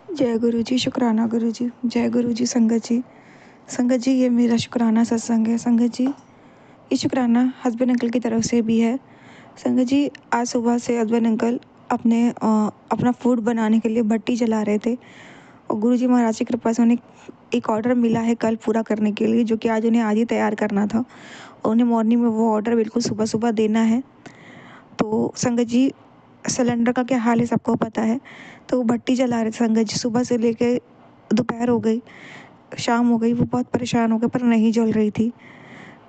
जय गुरु जी, शुक्राना गुरु जी। जय गुरु जी, संगत जी। संगत जी, ये मेरा शुक्राना सत्संग है। संगत जी, ये शुक्राना हस्बैंड अंकल की तरफ से भी है। संगत जी, आज सुबह से हस्बैंड अंकल अपना फूड बनाने के लिए भट्टी जला रहे थे और गुरु जी महाराज की कृपा से उन्हें एक ऑर्डर मिला है कल पूरा करने के लिए, जो कि आज ही तैयार करना था और उन्हें मॉर्निंग में वो ऑर्डर बिल्कुल सुबह सुबह देना है। तो संगत जी, सिलेंडर का क्या हाल है सबको पता है। तो वो भट्टी जला रहे थे संगत जी, सुबह से लेके दोपहर हो गई, शाम हो गई, वो बहुत परेशान हो गए पर नहीं जल रही थी।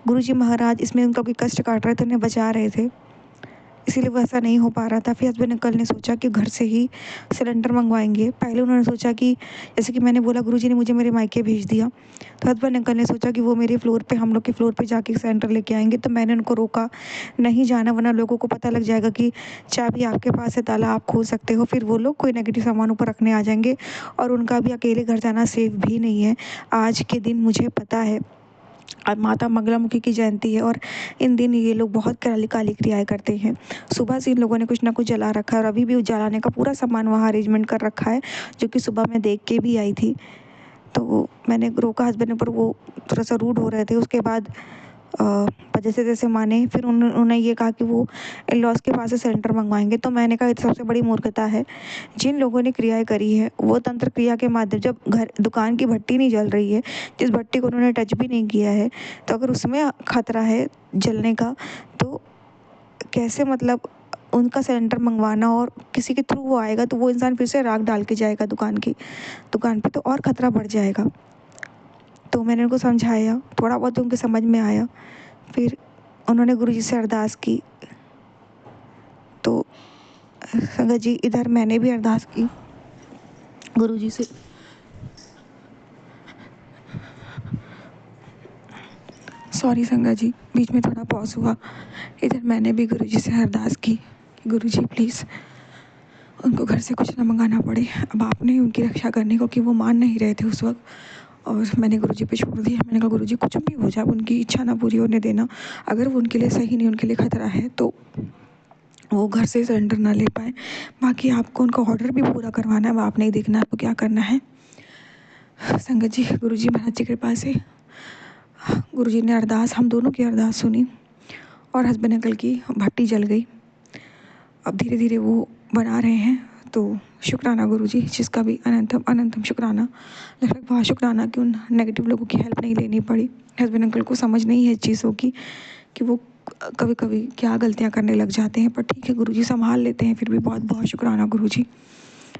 गुरुजी महाराज इसमें उनका कोई कष्ट काट रहे थे, उन्हें बचा रहे थे, इसीलिए वो ऐसा नहीं हो पा रहा था। फिर हस्बैंड अंकल ने सोचा कि घर से ही सिलेंडर मंगवाएंगे। पहले उन्होंने सोचा कि जैसे कि मैंने बोला गुरुजी ने मुझे मेरे मायके भेज दिया, तो हस्बैंड अंकल ने सोचा कि वो मेरे फ्लोर पे, हम लोग के फ्लोर पे जाके सिलेंडर लेके आएंगे। तो मैंने उनको रोका, नहीं जाना वरना लोगों को पता लग जाएगा कि चाबी आपके पास है, ताला आप खोल सकते हो, फिर वो लोग कोई नेगेटिव सामान ऊपर रखने आ जाएंगे और उनका भी अकेले घर जाना सेफ भी नहीं है। आज के दिन मुझे पता है आज माता मंगलामुखी की जयंती है और इन दिन ये लोग बहुत काली काली क्रियाएं करते हैं। सुबह से इन लोगों ने कुछ ना कुछ जला रखा है और अभी भी जलाने का पूरा सामान वहाँ अरेंजमेंट कर रखा है, जो कि सुबह मैं देख के भी आई थी। तो मैंने रोका हस्बैंड, पर वो थोड़ा सा रूड हो रहे थे। उसके बाद जैसे जैसे माने, फिर उन्होंने ये कहा कि वो इन लॉज के पास से सिलेंडर मंगवाएंगे। तो मैंने कहा ये तो सबसे बड़ी मूर्खता है। जिन लोगों ने क्रियाएं करी है वो तंत्र क्रिया के माध्यम, जब घर दुकान की भट्टी नहीं जल रही है, जिस भट्टी को उन्होंने टच भी नहीं किया है, तो अगर उसमें खतरा है जलने का, तो कैसे मतलब उनका सिलेंडर मंगवाना और किसी के थ्रू वो आएगा तो वो इंसान फिर से राख डाल के जाएगा दुकान पे, तो और ख़तरा बढ़ जाएगा। तो मैंने उनको समझाया, थोड़ा बहुत उनके समझ में आया। फिर उन्होंने गुरुजी से अरदास की। तो संगत जी, इधर मैंने भी अरदास की गुरुजी से। सॉरी संगत जी, बीच में थोड़ा पॉज हुआ। इधर मैंने भी गुरुजी से अरदास की कि गुरुजी प्लीज़ उनको घर से कुछ ना मंगाना पड़े। अब आपने उनकी रक्षा करने को, कि वो मान नहीं रहे थे उस वक्त, और मैंने गुरुजी पे छोड़ दिया। मैंने कहा गुरुजी कुछ भी हो जाए, उनकी इच्छा ना पूरी होने देना। अगर वो उनके लिए सही नहीं, उनके लिए खतरा है, तो वो घर से सिलेंडर ना ले पाए। बाकी आपको उनका ऑर्डर भी पूरा करवाना है, वो आपने ही देखना है आपको क्या करना है। संगत जी, गुरुजी महाराज की कृपा से गुरुजी ने अरदास, हम दोनों की अरदास सुनी और हस्बैंड अंकल की भट्टी जल गई। अब धीरे धीरे वो बना रहे हैं। तो शुक्राना गुरुजी, जिसका भी अनंतम अनंतम शुक्राना। लगभग बहुत शुक्राना कि उन नेगेटिव लोगों की हेल्प नहीं लेनी पड़ी। हस्बैंड अंकल को समझ नहीं है चीज़ों की, कि वो कभी कभी क्या गलतियां करने लग जाते हैं, पर ठीक है गुरुजी संभाल लेते हैं। फिर भी बहुत बहुत शुक्राना गुरुजी,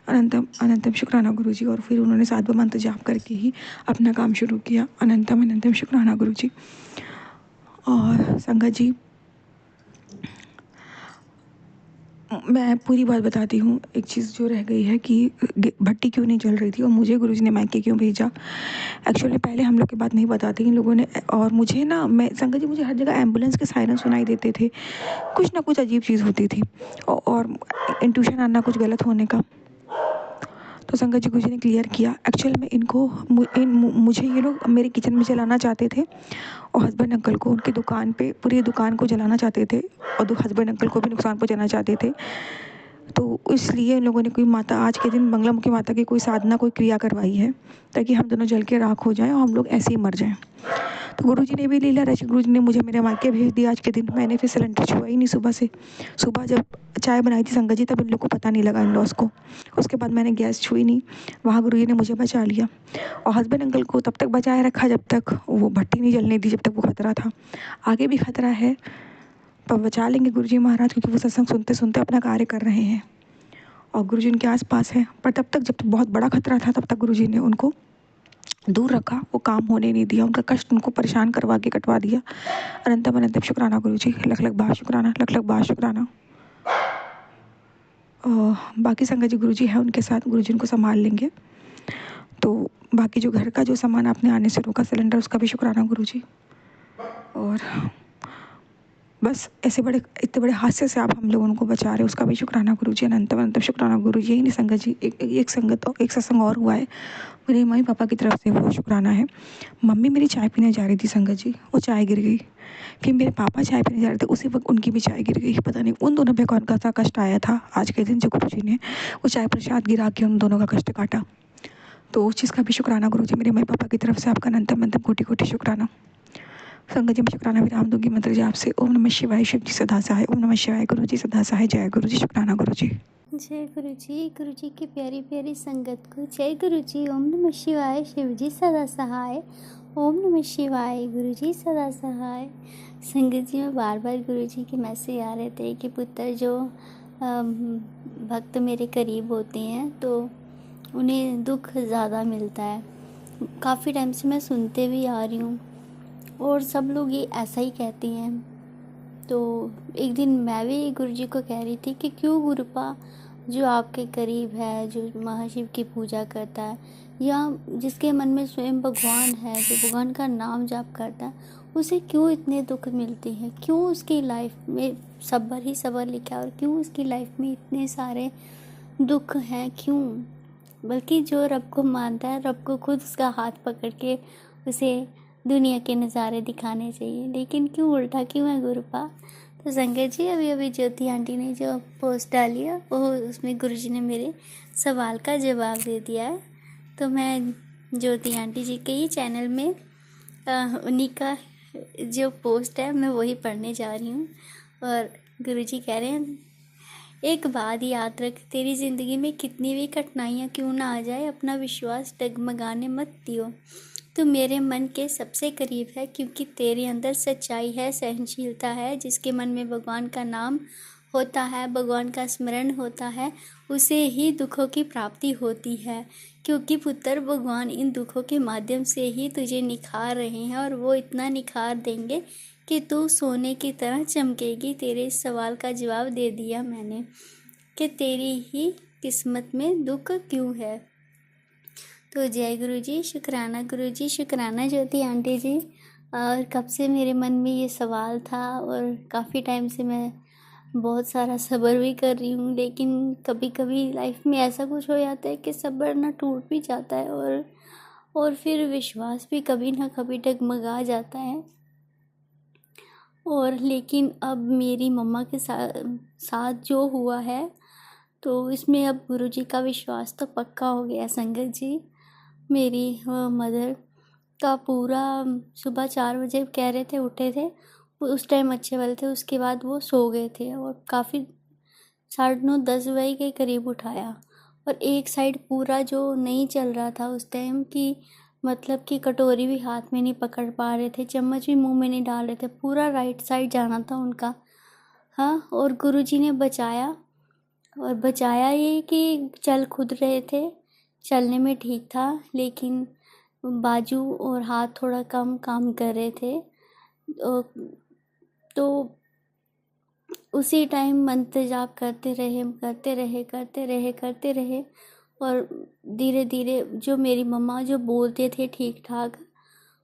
अनंतम अनंतम शुक्राना गुरुजी। और फिर उन्होंने 7 मंत्र जाप करके ही अपना काम शुरू किया। अनंतम अनंतम शुक्राना गुरुजी। और संगत जी, मैं पूरी बात बताती हूँ। एक चीज़ जो रह गई है कि भट्टी क्यों नहीं जल रही थी और मुझे गुरुजी ने मायके क्यों भेजा। एक्चुअली पहले हम लोग की बात नहीं बताती इन लोगों ने। और मुझे ना, मैं संगत जी, मुझे हर जगह एम्बुलेंस के सायरन सुनाई देते थे, कुछ ना कुछ अजीब चीज़ होती थी और इंट्यूशन आना कुछ गलत होने का। तो संगत जी, गुरुजी ने क्लियर किया। एक्चुअल में इनको मुझे ये लोग मेरे किचन में जलाना चाहते थे और हस्बैंड अंकल को उनकी दुकान पे, पूरी दुकान को जलाना चाहते थे और हस्बैंड अंकल को भी नुकसान पहुंचाना चाहते थे। तो इसलिए इन लोगों ने कोई माता, आज के दिन बंगलामुखी माता की कोई साधना, कोई क्रिया करवाई है, ताकि हम दोनों जल के राख हो जाएं और हम लोग ऐसे ही मर जाएं। तो गुरुजी ने भी लीला रची। गुरुजी ने मुझे मेरे मायके भेज दिया आज के दिन। मैंने फिर सिलेंडर छुआ ही नहीं सुबह से। सुबह जब चाय बनाई थी संगत जी, तब इन लोग को पता नहीं लगा, इन लॉस को। उसके बाद मैंने गैस छुई नहीं। वहाँ गुरुजी ने मुझे बचा लिया और हस्बैंड अंकल को तब तक बचाए रखा जब तक वो भट्टी नहीं जलने दी, जब तक वो खतरा था। आगे भी खतरा है, पर बचा लेंगे गुरुजी महाराज, क्योंकि वो सत्संग सुनते सुनते अपना कार्य कर रहे हैं और गुरुजी उनके आसपास है। पर तब तक, जब तक बहुत बड़ा खतरा था, तब तक गुरुजी ने उनको दूर रखा, वो काम होने नहीं दिया, उनका कष्ट उनको परेशान करवा के कटवा दिया। अनंतम अनंतम शुक्राना गुरुजी, लख लख बार शुक्राना, लख लख बार शुक्राना। बाकी संगत जी गुरुजी है उनके साथ, गुरुजी उनको संभाल लेंगे। तो बाकी जो घर का जो सामान आपने आने से रोका, सिलेंडर, उसका भी शुक्राना गुरुजी। और बस ऐसे बड़े, इतने बड़े हादसे से आप हम लोगों को बचा रहे हो, उसका भी शुक्राना गुरुजी। अनंतम अनंतम शुक्राना गुरुजी। यही नहीं संगत जी, एक संगत और एक सत्संग और हुआ है, मेरे मम्मी पापा की तरफ से, वो शुक्राना है। मम्मी मेरी चाय पीने जा रही थी संगत जी, वो चाय गिर गई। फिर मेरे पापा चाय पीने जा रहे थे, उसी वक्त उनकी भी चाय गिर गई। पता नहीं उन दोनों पे कौन सा कष्ट आया था आज के दिन, जो गुरुजी ने वो चाय प्रसाद गिरा के उन दोनों का कष्ट काटा। तो उस चीज़ का भी शुक्राना गुरुजी, मेरे मम्मी पापा की तरफ से आपका अनंतम अनंतम कोटि कोटि शुक्राना। संगत जी, मैं शुक्राना विराम दूंगी मंत्र जी आपसे। ओम नमः शिवाय, शिव जी सदा सहाय। ओम नमः शिवाय, गुरु जी सदा सहाय। जय गुरु जी, शुक्राना गुरु जी। जय गुरु जी की प्यारी प्यारी संगत को जय गुरु जी। ओम नमः शिवाय, शिव जी सदा सहाय। ओम नमः शिवाय, गुरु जी सदा सहाय। संगत जी में बार बार गुरु जी के मैसेज आ रहे थे कि पुत्र जो भक्त मेरे करीब होते हैं तो उन्हें दुख ज़्यादा मिलता है। काफ़ी टाइम से मैं सुनते भी आ रही हूँ और सब लोग ये ऐसा ही कहते हैं। तो एक दिन मैं भी गुरु जी को कह रही थी कि क्यों गुरुपा, जो आपके करीब है, जो महाशिव की पूजा करता है या जिसके मन में स्वयं भगवान है, जो भगवान का नाम जाप करता है, उसे क्यों इतने दुख मिलते हैं? क्यों उसकी लाइफ में सब्र ही सब्र लिखा है और क्यों उसकी लाइफ में इतने सारे दुख हैं? क्यों? बल्कि जो रब को मानता है, रब को खुद उसका हाथ पकड़ के उसे दुनिया के नज़ारे दिखाने चाहिए। लेकिन क्यों उल्टा क्यों है गुरुपा? तो संगत जी, अभी अभी ज्योति आंटी ने जो पोस्ट डाली है वो उसमें गुरुजी ने मेरे सवाल का जवाब दे दिया है। तो मैं ज्योति आंटी जी के ही चैनल में उन्हीं का जो पोस्ट है मैं वही पढ़ने जा रही हूँ। और गुरुजी कह रहे हैं, एक बात याद रख, तेरी ज़िंदगी में कितनी भी कठिनाइयाँ क्यों ना आ जाए, अपना विश्वास डगमगाने मत दियो। तू मेरे मन के सबसे करीब है क्योंकि तेरे अंदर सच्चाई है, सहनशीलता है। जिसके मन में भगवान का नाम होता है, भगवान का स्मरण होता है, उसे ही दुखों की प्राप्ति होती है। क्योंकि पुत्र, भगवान इन दुखों के माध्यम से ही तुझे निखार रहे हैं और वो इतना निखार देंगे कि तू सोने की तरह चमकेगी। तेरे इस सवाल का जवाब दे दिया मैंने कि तेरी ही किस्मत में दुख क्यों है। तो जय गुरु जी, शुक्राना गुरु जी, शुक्राना ज्योति आंटी जी। और कब से मेरे मन में ये सवाल था और काफ़ी टाइम से मैं बहुत सारा सब्र भी कर रही हूँ, लेकिन कभी कभी लाइफ में ऐसा कुछ हो जाता है कि सब्र ना टूट भी जाता है और फिर विश्वास भी कभी ना कभी डगमगा जाता है। और लेकिन अब मेरी मम्मा के साथ जो हुआ है तो इसमें अब गुरुजी का विश्वास तो पक्का हो गया संगत जी। मेरी मदर का पूरा सुबह 4 बजे कह रहे थे उठे थे, उस टाइम अच्छे वाले थे, उसके बाद वो सो गए थे और काफ़ी 9:30-10 बजे के करीब उठाया। और एक साइड पूरा जो नहीं चल रहा था उस टाइम की, मतलब कि कटोरी भी हाथ में नहीं पकड़ पा रहे थे, चम्मच भी मुंह में नहीं डाल रहे थे, पूरा राइट साइड जाना था उनका। हाँ, और गुरुजी ने बचाया। और बचाया ये कि चल खुद रहे थे, चलने में ठीक था, लेकिन बाजू और हाथ थोड़ा कम काम कर रहे थे। तो उसी टाइम मंत्र जाप करते रहे और धीरे धीरे जो मेरी मम्मा जो बोलते थे ठीक ठाक,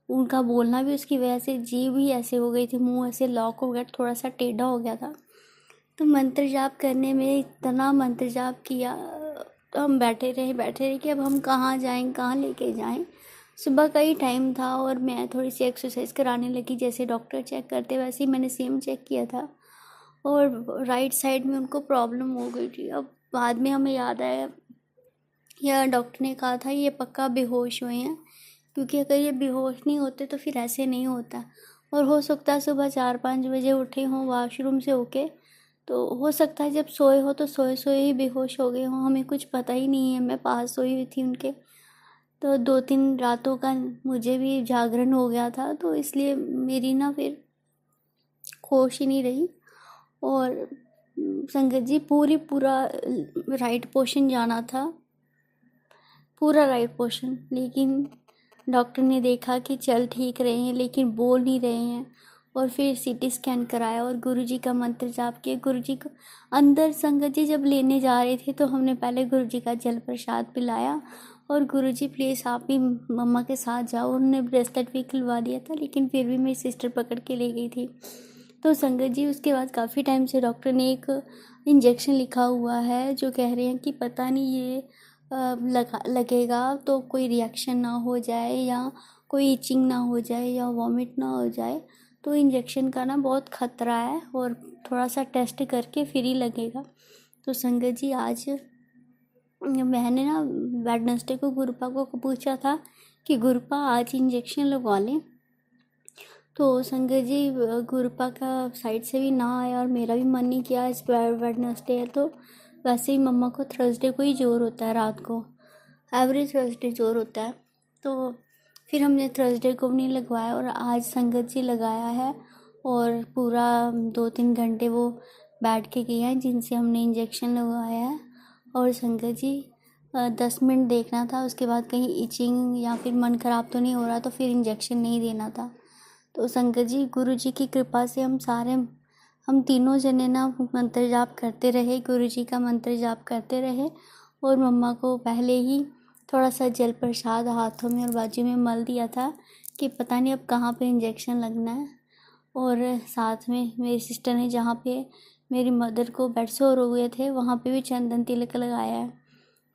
उनका बोलना भी उसकी वजह से जीभ ही ऐसे हो गई थी, मुंह ऐसे लॉक हो गया, थोड़ा सा टेढ़ा हो गया था। तो मंत्र जाप करने में इतना मंत्र जाप किया तो हम बैठे रहे कि अब हम कहाँ जाएं, कहाँ लेके जाएं। सुबह का ही टाइम था और मैं थोड़ी सी एक्सरसाइज कराने लगी, जैसे डॉक्टर चेक करते वैसे ही मैंने सेम चेक किया था और राइट साइड में उनको प्रॉब्लम हो गई थी। अब बाद में हमें याद आया, यह डॉक्टर ने कहा था ये पक्का बेहोश हुए हैं, क्योंकि अगर ये बेहोश नहीं होते तो फिर ऐसे नहीं होता। और हो सकता है सुबह 4-5 बजे उठे हों वॉशरूम से होके, तो हो सकता है जब सोए हो तो सोए सोए ही बेहोश हो गए हों, हमें कुछ पता ही नहीं है। मैं पास सोई हुई थी उनके, तो 2-3 रातों का मुझे भी जागरण हो गया था, तो इसलिए मेरी ना फिर होश ही नहीं रही। और संगत जी पूरा राइट पोर्शन जाना था, पूरा राइट पोर्शन, लेकिन डॉक्टर ने देखा कि चल ठीक रहे हैं लेकिन बोल नहीं रहे हैं। और फिर सीटी स्कैन कराया और गुरुजी का मंत्र जाप किया। गुरुजी को अंदर संगत जी जब लेने जा रहे थे तो हमने पहले गुरुजी का जल प्रसाद पिलाया और गुरुजी प्लीज़ आप भी मम्मा के साथ जाओ। उन्होंने ब्रेसलेट भी खुलवा दिया था, लेकिन फिर भी मेरी सिस्टर पकड़ के ले गई थी। तो संगत जी उसके बाद काफ़ी टाइम से डॉक्टर ने एक इंजेक्शन लिखा हुआ है जो कह रहे हैं कि पता नहीं ये लगेगा तो कोई रिएक्शन ना हो जाए या कोई इचिंग ना हो जाए या वॉमिट ना हो जाए। तो इंजेक्शन का ना बहुत ख़तरा है और थोड़ा सा टेस्ट करके फिर ही लगेगा। तो संगत जी आज मैंने ना वेडनेसडे को गुरुपा को पूछा था कि गुरुपा आज इंजेक्शन लगवा लें, तो संगत जी गुरुपा का साइड से भी ना आया और मेरा भी मन नहीं किया। इस वेडनेसडे है तो वैसे ही मम्मा को थर्सडे को ही जोर होता है रात को, एवरी थर्सडे जोर होता है, तो फिर हमने थर्सडे को भी नहीं लगवाया और आज संगत जी लगाया है। और पूरा 2-3 घंटे वो बैठ के गए हैं जिनसे हमने इंजेक्शन लगवाया है। और संगत जी 10 मिनट देखना था, उसके बाद कहीं इचिंग या फिर मन ख़राब तो नहीं हो रहा तो फिर इंजेक्शन नहीं देना था। तो संगत जी गुरु जी की कृपा से हम तीनों जने ना मंत्र जाप करते रहे, गुरु जी का मंत्र जाप करते रहे। और मम्मा को पहले ही थोड़ा सा जल प्रसाद हाथों में और बाजू में मल दिया था कि पता नहीं अब कहाँ पे इंजेक्शन लगना है। और साथ में मेरी सिस्टर ने जहाँ पे मेरी मदर को बेड सोर हुए थे वहाँ पे भी चंदन तिलक लगाया है।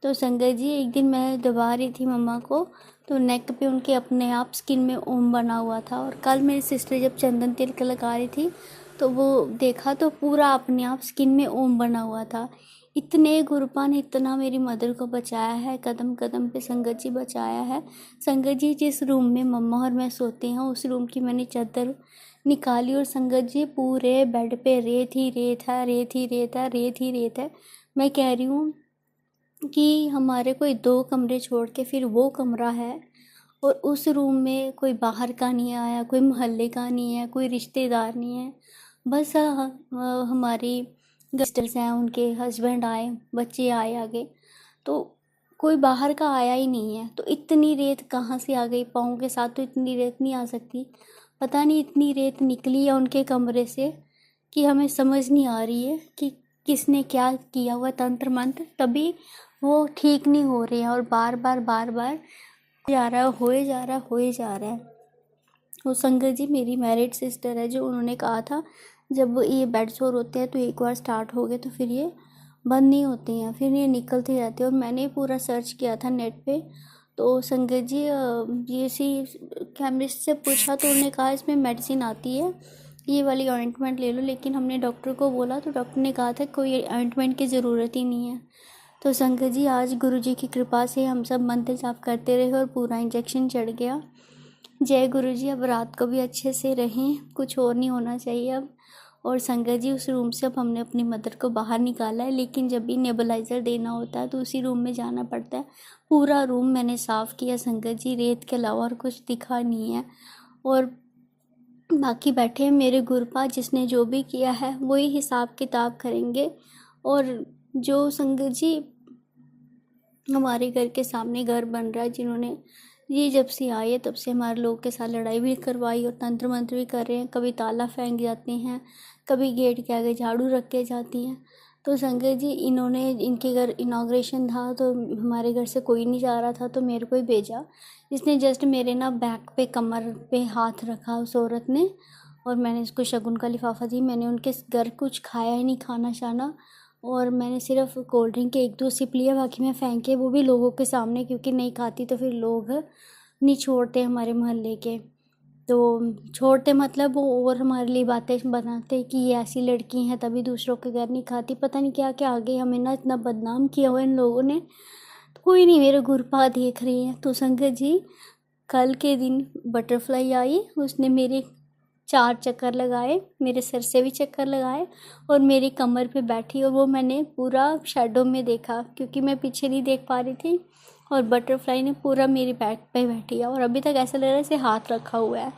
तो संगत जी एक दिन मैं दबा रही थी मम्मा को, तो नेक पे उनके अपने आप स्किन में ओम बना हुआ था। और कल मेरी सिस्टर जब चंदन तिलक लगा रही थी तो वो देखा तो पूरा अपने आप स्किन में ओम बना हुआ था। इतने गुरुपा ने इतना मेरी मदर को बचाया है, कदम कदम पे संगत जी बचाया है। संगत जी जिस रूम में मम्मा और मैं सोते हैं उस रूम की मैंने चादर निकाली और संगत जी पूरे बेड पे रेत ही रेत है, रेत ही रेत है, रेत ही रेत है। मैं कह रही हूँ कि हमारे कोई 2 कमरे छोड़ के फिर वो कमरा है और उस रूम में कोई बाहर का नहीं आया, कोई मोहल्ले का नहीं है, कोई रिश्तेदार नहीं है, बस हमारी गेस्टर्स हैं, उनके हस्बैंड आए, बच्चे आए आगे, तो कोई बाहर का आया ही नहीं है। तो इतनी रेत कहाँ से आ गई? पाँव के साथ तो इतनी रेत नहीं आ सकती, पता नहीं इतनी रेत निकली है उनके कमरे से कि हमें समझ नहीं आ रही है कि किसने क्या किया हुआ तंत्र मंत्र, तभी वो ठीक नहीं हो रहे हैं और बार बार जा रहा है, होए जा रहा है, होए जा रहा है। वो संगत जी मेरी मैरिड सिस्टर है, जो उन्होंने कहा था जब ये बेड सोर होते हैं तो एक बार स्टार्ट हो गए तो फिर ये बंद नहीं होते हैं, फिर ये निकलते रहते हैं। और मैंने पूरा सर्च किया था नेट पे, तो संगत जी ये सी केमिस्ट से पूछा तो उन्होंने कहा इसमें मेडिसिन आती है, ये वाली ऑइंटमेंट ले लो। लेकिन हमने डॉक्टर को बोला तो डॉक्टर ने कहा था कोई ऑइंटमेंट की ज़रूरत ही नहीं है। तो संगत जी आज गुरु जी की कृपा से हम सब मंत्र जाप करते रहे और पूरा इंजेक्शन चढ़ गया। जय गुरु जी, अब रात को भी अच्छे से रहें, कुछ और नहीं होना चाहिए अब। और संगत जी उस रूम से अब हमने अपनी मदर को बाहर निकाला है, लेकिन जब भी नेबुलाइज़र देना होता है तो उसी रूम में जाना पड़ता है। पूरा रूम मैंने साफ़ किया संगत जी, रेत के अलावा और कुछ दिखा नहीं है। और बाकी बैठे हैं मेरे गुरुपा, जिसने जो भी किया है वही हिसाब किताब करेंगे। और जो संगत जी हमारे घर के सामने घर बन रहा है, जिन्होंने ये जब से आए तब से हमारे लोग के साथ लड़ाई भी करवाई और तंत्र मंत्र भी कर रहे हैं, कभी ताला फेंक जाते हैं, कभी गेट के आगे झाड़ू रख के जाती हैं। तो संगत जी इन्होंने, इनके घर इनाग्रेशन था तो हमारे घर से कोई नहीं जा रहा था तो मेरे को ही भेजा, जिसने जस्ट मेरे ना बैक पे कमर पे हाथ रखा उस औरत ने, और मैंने इसको शगुन का लिफाफा दी। मैंने उनके घर कुछ खाया ही नहीं, खाना शाना, और मैंने सिर्फ कोल्ड ड्रिंक के 1-2 सिप लिया, बाकी मैं फेंके, वो भी लोगों के सामने, क्योंकि नहीं खाती तो फिर लोग नहीं छोड़ते हमारे मोहल्ले के। तो छोड़ते मतलब वो और हमारे लिए बातें बनाते कि ये ऐसी लड़की हैं तभी दूसरों के घर नहीं खाती, पता नहीं क्या क्या आगे हमें ना इतना बदनाम किया हुआ इन लोगों ने। तो कोई नहीं, मेरे गुरुपा देख रही हैं। तो संगत जी कल के दिन बटरफ्लाई आई, उसने मेरे 4 चक्कर लगाए, मेरे सिर से भी चक्कर लगाए और मेरी कमर पे बैठी, और वो मैंने पूरा शैडो में देखा क्योंकि मैं पीछे नहीं देख पा रही थी। और बटरफ्लाई ने पूरा मेरी बैक पे बैठी है और अभी तक ऐसा लग रहा है जैसे हाथ रखा हुआ है।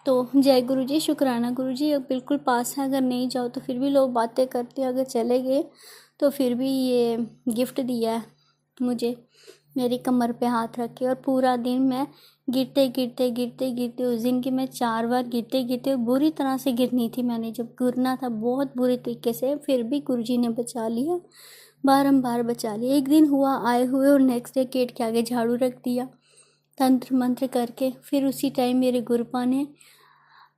तो जय गुरु जी, शुक्राना गुरु जी। अब बिल्कुल पास है, अगर नहीं जाओ तो फिर भी लोग बातें करते हैं, अगर चले गए तो फिर भी ये गिफ्ट दिया है मुझे, मेरी कमर पे हाथ रख के। और पूरा दिन मैं गिरते गिरते गिरते गिरते, उस दिन की मैं 4 बार गिरते गिरते, बुरी तरह से गिरनी थी मैंने, जब गिरना था बहुत बुरी तरीके से, फिर भी गुरुजी ने बचा लिया, बारंबार बचा लिया। एक दिन हुआ आए हुए और नेक्स्ट डे गेट के आगे झाड़ू रख दिया तंत्र मंत्र करके। फिर उसी टाइम मेरे गुरुपा ने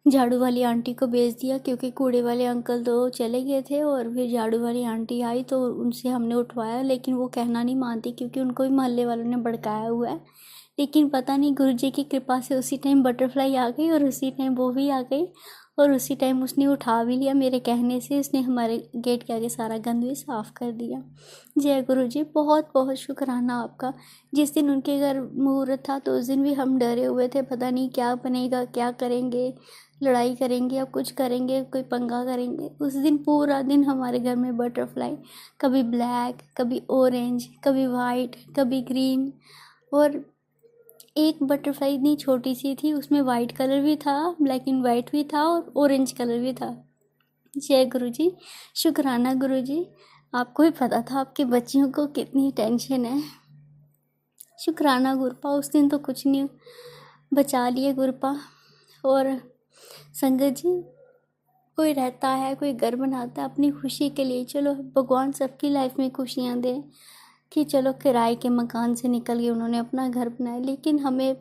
झाड़ू वाली आंटी को भेज दिया, क्योंकि कूड़े वाले अंकल तो चले गए थे, और फिर झाड़ू वाली आंटी आई तो उनसे हमने उठवाया, लेकिन वो कहना नहीं मानती क्योंकि उनको भी मोहल्ले वालों ने भड़काया हुआ है। लेकिन पता नहीं गुरुजी की कृपा से उसी टाइम बटरफ्लाई आ गई और उसी टाइम वो भी आ गई और उसी टाइम उसने उठा भी लिया मेरे कहने से। उसने हमारे गेट के आगे सारा गंद भी साफ़ कर दिया। जय गुरु जी, बहुत बहुत शुक्राना आपका। जिस दिन उनके घर मुहूर्त था तो उस दिन भी हम डरे हुए थे, पता नहीं क्या बनेगा, क्या करेंगे, लड़ाई करेंगे या कुछ करेंगे, कोई पंगा करेंगे। उस दिन पूरा दिन हमारे घर में बटरफ्लाई, कभी ब्लैक, कभी ऑरेंज, कभी वाइट, कभी ग्रीन, और एक बटरफ्लाई इतनी छोटी सी थी, उसमें वाइट कलर भी था, ब्लैक एंड वाइट भी था और ऑरेंज कलर भी था। जय गुरु जी, शुक्राना गुरु जी। आपको भी पता था आपके बच्चियों को कितनी टेंशन है। शुक्राना गुरुपा, उस दिन तो कुछ नहीं, बचा लिए गुरुपा। और संगत जी, कोई रहता है, कोई घर बनाता है अपनी खुशी के लिए। चलो भगवान सबकी लाइफ में खुशियाँ दे कि चलो किराए के मकान से निकल के उन्होंने अपना घर बनाया, लेकिन हमें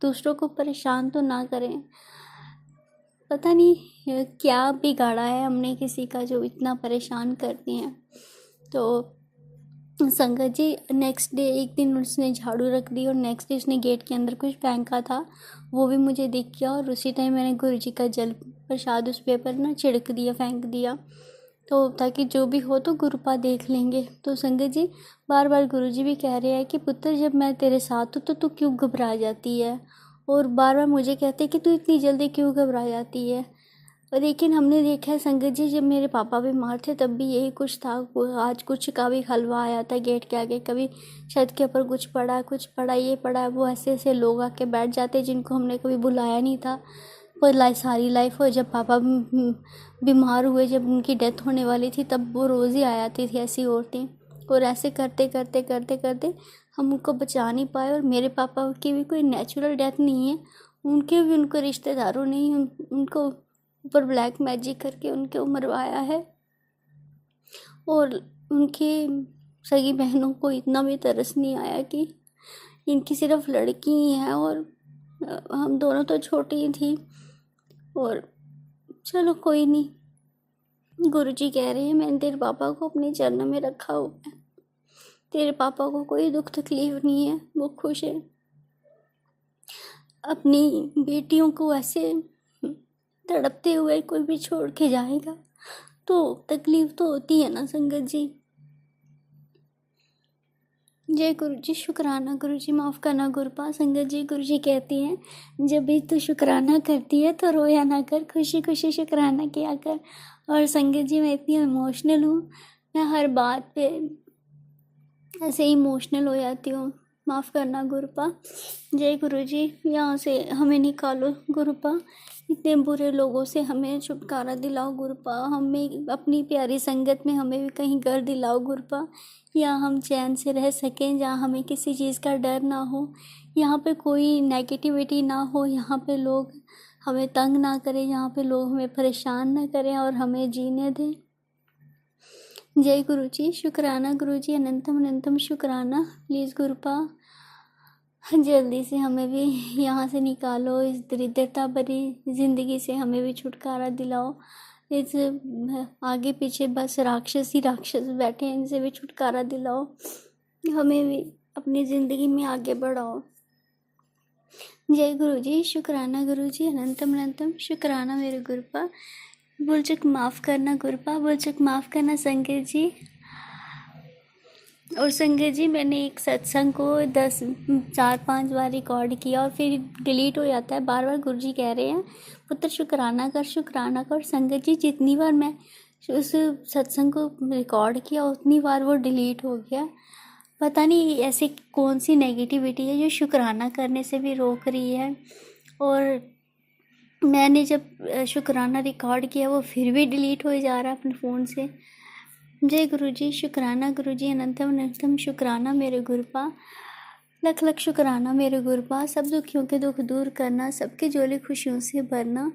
दूसरों को परेशान तो ना करें। पता नहीं क्या बिगाड़ा है हमने किसी का जो इतना परेशान करते हैं। तो संगत जी, नेक्स्ट डे एक दिन उसने झाड़ू रख दी और नेक्स्ट डे उसने गेट के अंदर कुछ फेंका था, वो भी मुझे दिख गया। और उसी टाइम मैंने गुरु जी का जल प्रसाद उस पेपर ना छिड़क दिया, फेंक दिया, तो ताकि जो भी हो तो गुरुपा देख लेंगे। तो संगत जी, बार बार गुरु जी भी कह रहे हैं कि पुत्र, जब मैं तेरे साथ हूँ तो तू क्यों घबरा जाती है, और बार बार मुझे कहते हैं कि तू इतनी जल्दी क्यों घबरा जाती है। और लेकिन हमने देखा है संगत जी, जब मेरे पापा बीमार थे तब भी यही कुछ था। आज कुछ का भी हलवा आया था गेट के आगे, कभी छत के ऊपर कुछ पड़ा, ये पड़ा, वो ऐसे ऐसे लोग आके बैठ जाते जिनको हमने कभी बुलाया नहीं था। पर सारी लाइफ हो, जब पापा बीमार हुए, जब उनकी डेथ होने वाली थी, तब वो रोज़ ही आ जाती थी ऐसी औरतें। और ऐसे करते करते करते करते हम उनको बचा नहीं पाए। और मेरे पापा की भी कोई नेचुरल डेथ नहीं है, उनके भी उनको रिश्तेदारों ने ही उनको ऊपर ब्लैक मैजिक करके उनके मरवाया है। और उनकी सगी बहनों को इतना भी तरस नहीं आया कि इनकी सिर्फ लड़की ही है, और हम दोनों तो छोटी ही थी। और चलो कोई नहीं, गुरुजी कह रहे हैं मैंने तेरे पापा को अपने चरणों में रखा हुआ है, तेरे पापा को कोई दुख तकलीफ नहीं है, वो खुश है। अपनी बेटियों को ऐसे तड़पते हुए कोई भी छोड़ के जाएगा तो तकलीफ तो होती है ना संगत जी। जय गुरु जी, शुक्राना गुरु जी, माफ़ करना गुरुपा। संगत जी, गुरु जी कहती हैं जब भी तू शुक्राना करती है तो रोया ना कर, खुशी खुशी शुक्राना किया कर। और संगत जी, मैं इतनी इमोशनल हूँ, मैं हर बात पे ऐसे इमोशनल हो जाती हूँ, माफ़ करना गुरुपा। जय गुरु जी, यहाँ से हमें निकालो गुरुपा, इतने बुरे लोगों से हमें छुटकारा दिलाओ गुरुपा। हमें अपनी प्यारी संगत में हमें भी कहीं घर दिलाओ गुरुपा, यहाँ हम चैन से रह सकें, जहाँ हमें किसी चीज़ का डर ना हो, यहाँ पे कोई नेगेटिविटी ना हो, यहाँ पे लोग हमें तंग ना करें, यहाँ पे लोग हमें परेशान ना करें और हमें जीने दें। जय गुरु जी, शुक्राना गुरु जी, अनंतम अनंतम शुक्राना। प्लीज़ गुरुपा जल्दी से हमें भी यहाँ से निकालो, इस दरिद्रता भरी ज़िंदगी से हमें भी छुटकारा दिलाओ। इस आगे पीछे बस राक्षस ही राक्षस बैठे हैं, इनसे भी छुटकारा दिलाओ, हमें भी अपनी ज़िंदगी में आगे बढ़ाओ। जय गुरु जी, शुक्राना गुरु जी, अनंतम अनंतम शुक्राना मेरे गुरुपा। भूलचूक माफ़ करना गुरुपा, भूलचूक माफ़ करना संगत जी। और संगत जी, मैंने एक सत्संग को 4-5 बार रिकॉर्ड किया और फिर डिलीट हो जाता है। बार बार गुरुजी कह रहे हैं पुत्र शुक्राना कर, शुक्राना कर। संगत जी, जितनी बार मैं उस सत्संग को रिकॉर्ड किया उतनी बार वो डिलीट हो गया। पता नहीं ऐसी कौन सी नेगेटिविटी है जो शुक्राना करने से भी रोक रही है। और मैंने जब शुक्राना रिकॉर्ड किया वो फिर भी डिलीट हो जा रहा है अपने फ़ोन से। जय गुरु जी, शुक्राना गुरु जी, अनंतम अनंतम शुक्राना मेरे गुरुपा। लख लख शुक्राना मेरे गुरुपा। सब दुखियों के दुख दूर करना, सबके झोले खुशियों से भरना,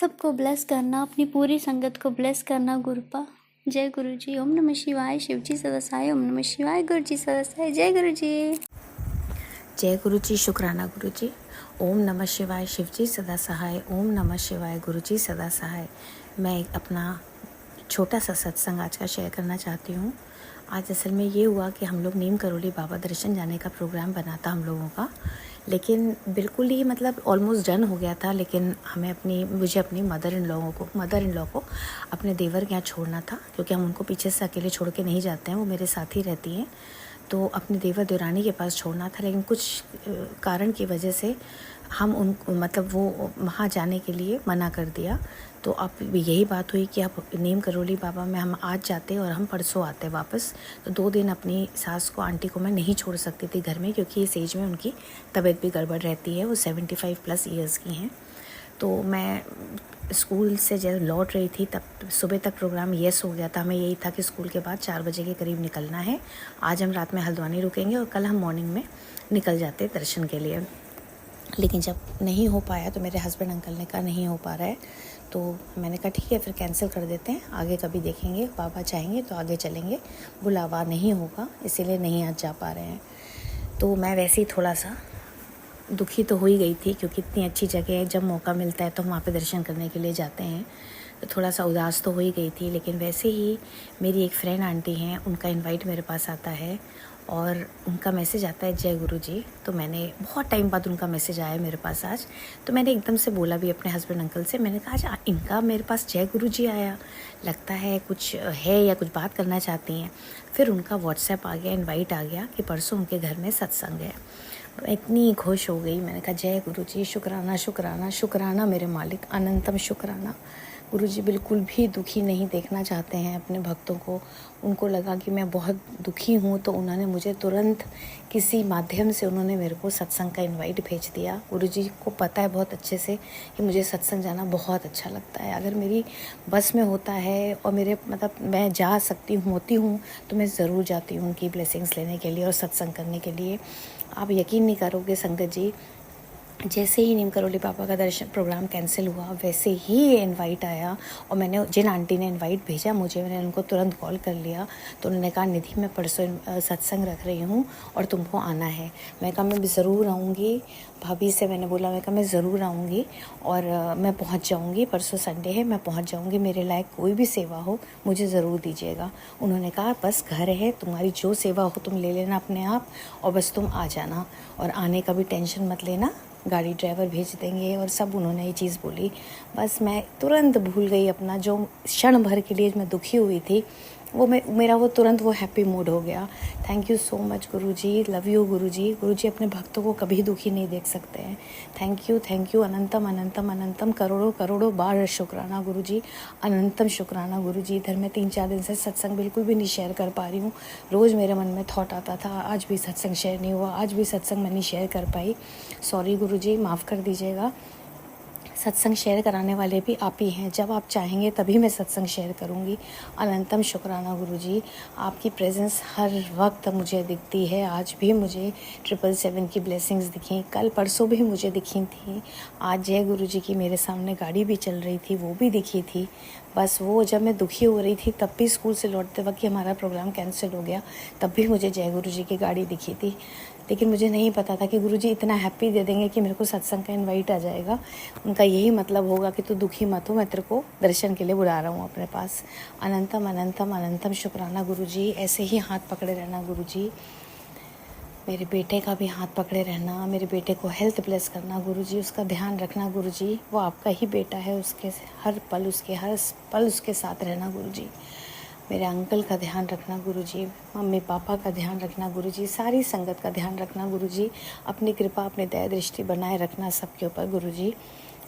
सबको ब्लेस करना, अपनी पूरी संगत को ब्लेस करना गुरुपा। जय गुरु जी, ओम नमः शिवाय, शिव जी सदा सहाय, ओम नमः शिवाय, गुरु जी सदा सहाय। जय गुरु जी। जय गुरु जी, शुक्राना गुरु जी, ओम नमः शिवाय, शिव जी सदा सहाय, ओम नमः शिवाय, गुरु जी सदा सहाय। मैं एक अपना छोटा सा सत्संग आज का शेयर करना चाहती हूँ। आज असल में ये हुआ कि हम लोग नीम करोली बाबा दर्शन जाने का प्रोग्राम बना था हम लोगों का, लेकिन बिल्कुल ही मतलब ऑलमोस्ट डन हो गया था, लेकिन मुझे अपनी मदर इन लॉ को अपने देवर के यहाँ छोड़ना था, क्योंकि हम उनको पीछे से अकेले छोड़ के नहीं जाते हैं, वो मेरे साथ ही रहती हैं। तो अपने देवर देवरानी के पास छोड़ना था, लेकिन कुछ कारण की वजह से हम वो वहाँ जाने के लिए मना कर दिया। तो अब यही बात हुई कि अब नीम करौली बाबा में हम आज जाते और हम परसों आते वापस। तो 2 दिन अपनी सास को, आंटी को मैं नहीं छोड़ सकती थी घर में, क्योंकि इस एज में उनकी तबीयत भी गड़बड़ रहती है, वो 75+ ईयर्स की हैं। तो मैं स्कूल से जब लौट रही थी तब सुबह तक प्रोग्राम येस हो गया था। हमें यही था कि स्कूल के बाद 4 बजे के करीब निकलना है। आज हम रात में हल्द्वानी रुकेंगे और कल हम मॉर्निंग में निकल जाते दर्शन के लिए। लेकिन जब नहीं हो पाया तो मेरे हस्बैंड अंकल ने कहा नहीं हो पा रहा है, तो मैंने कहा ठीक है फिर कैंसिल कर देते हैं, आगे कभी देखेंगे, बाबा चाहेंगे तो आगे चलेंगे, बुलावा नहीं होगा इसीलिए नहीं आज जा पा रहे हैं। तो मैं वैसे ही थोड़ा सा दुखी तो हो ही गई थी, क्योंकि इतनी अच्छी जगह है, जब मौका मिलता है तो हम वहाँ पे दर्शन करने के लिए जाते हैं। तो थोड़ा सा उदास तो हो ही गई थी। लेकिन वैसे ही मेरी एक फ्रेंड आंटी हैं, उनका इनवाइट मेरे पास आता है और उनका मैसेज आता है जय गुरु जी। तो मैंने बहुत टाइम बाद उनका मैसेज आया मेरे पास आज, तो मैंने एकदम से बोला भी अपने हस्बैंड अंकल से, मैंने कहा आज इनका मेरे पास जय गुरु जी आया, लगता है कुछ है या कुछ बात करना चाहती हैं। फिर उनका व्हाट्सएप आ गया, इन्वाइट आ गया कि परसों उनके घर में सत्संग है। मैं इतनी खुश हो गई, मैंने कहा जय गुरु जी, शुक्राना शुक्राना शुक्राना मेरे मालिक, अनंतम शुक्राना। गुरु जी बिल्कुल भी दुखी नहीं देखना चाहते हैं अपने भक्तों को। उनको लगा कि मैं बहुत दुखी हूँ, तो उन्होंने मुझे तुरंत किसी माध्यम से उन्होंने मेरे को सत्संग का इनवाइट भेज दिया। गुरु जी को पता है बहुत अच्छे से कि मुझे सत्संग जाना बहुत अच्छा लगता है। अगर मेरी बस में होता है और मेरे मैं जा सकती हूँ होती हूँ तो मैं ज़रूर जाती हूँ उनकी ब्लेसिंग्स लेने के लिए और सत्संग करने के लिए। आप यकीन नहीं करोगे संगत जी, जैसे ही नीम करौली बाबा का दर्शन प्रोग्राम कैंसिल हुआ वैसे ही ये इनवाइट आया, और मैंने जिन आंटी ने इनवाइट भेजा मुझे, मैंने उनको तुरंत कॉल कर लिया। तो उन्होंने कहा निधि मैं परसों सत्संग रख रही हूँ और तुमको आना है। मैं कहा मैं ज़रूर आऊँगी। भाभी से मैंने बोला, मैं कहा मैं ज़रूर आऊँगी और मैं पहुँच जाऊँगी, परसों संडे है, मैं पहुँच जाऊँगी, मेरे लायक कोई भी सेवा हो मुझे ज़रूर दीजिएगा। उन्होंने कहा बस घर है, तुम्हारी जो सेवा हो तुम ले लेना अपने आप, और बस तुम आ जाना, और आने का भी टेंशन मत लेना, गाड़ी ड्राइवर भेज देंगे, और सब उन्होंने ये चीज़ बोली। बस मैं तुरंत भूल गई अपना जो क्षण भर के लिए मैं दुखी हुई थी, वो मेरा वो तुरंत वो हैप्पी मूड हो गया। Thank you so much Guruji, love you Guruji. Guruji अपने भक्तों को कभी दुखी नहीं देख सकते हैं। थैंक यू अनंतम अनंतम अनंतम करोड़ों करोड़ों बार शुक्राना गुरुजी, अनंतम शुक्राना गुरुजी। इधर मैं 3-4 दिन से सत्संग बिल्कुल भी नहीं शेयर कर पा रही हूँ। रोज़ मेरे मन में थॉट आता था, आज भी सत्संग शेयर नहीं हुआ, आज भी सत्संग मैं नहीं शेयर कर पाई। सॉरी गुरुजी, माफ़ कर दीजिएगा। सत्संग शेयर कराने वाले भी आप ही हैं, जब आप चाहेंगे तभी मैं सत्संग शेयर करूंगी। अनंतम शुक्राना गुरुजी, आपकी प्रेजेंस हर वक्त मुझे दिखती है। आज भी मुझे 777 की ब्लेसिंग्स दिखी, कल परसों भी मुझे दिखी थी। आज जय गुरुजी की मेरे सामने गाड़ी भी चल रही थी, वो भी दिखी थी। बस वो जब मैं दुखी हो रही थी तब भी स्कूल से लौटते वक्त हमारा प्रोग्राम कैंसिल हो गया, तब भी मुझे जय गुरुजी की गाड़ी दिखी थी। लेकिन मुझे नहीं पता था कि गुरुजी इतना हैप्पी दे देंगे कि मेरे को सत्संग का इनवाइट आ जाएगा। उनका यही मतलब होगा कि तू दुखी मत हो, मैं तेरे को दर्शन के लिए बुला रहा हूँ अपने पास। अनंतम अनंतम अनंतम शुक्राना गुरुजी। ऐसे ही हाथ पकड़े रहना गुरुजी, मेरे बेटे का भी हाथ पकड़े रहना, मेरे बेटे को हेल्थ ब्लेस करना गुरुजी, उसका ध्यान रखना गुरुजी। वो आपका ही बेटा है, उसके हर पल उसके साथ रहना गुरुजी। मेरे अंकल का ध्यान रखना गुरुजी, मम्मी पापा का ध्यान रखना गुरुजी, सारी संगत का ध्यान रखना गुरुजी। अपनी कृपा अपनी दया दृष्टि बनाए रखना सबके ऊपर Guruji.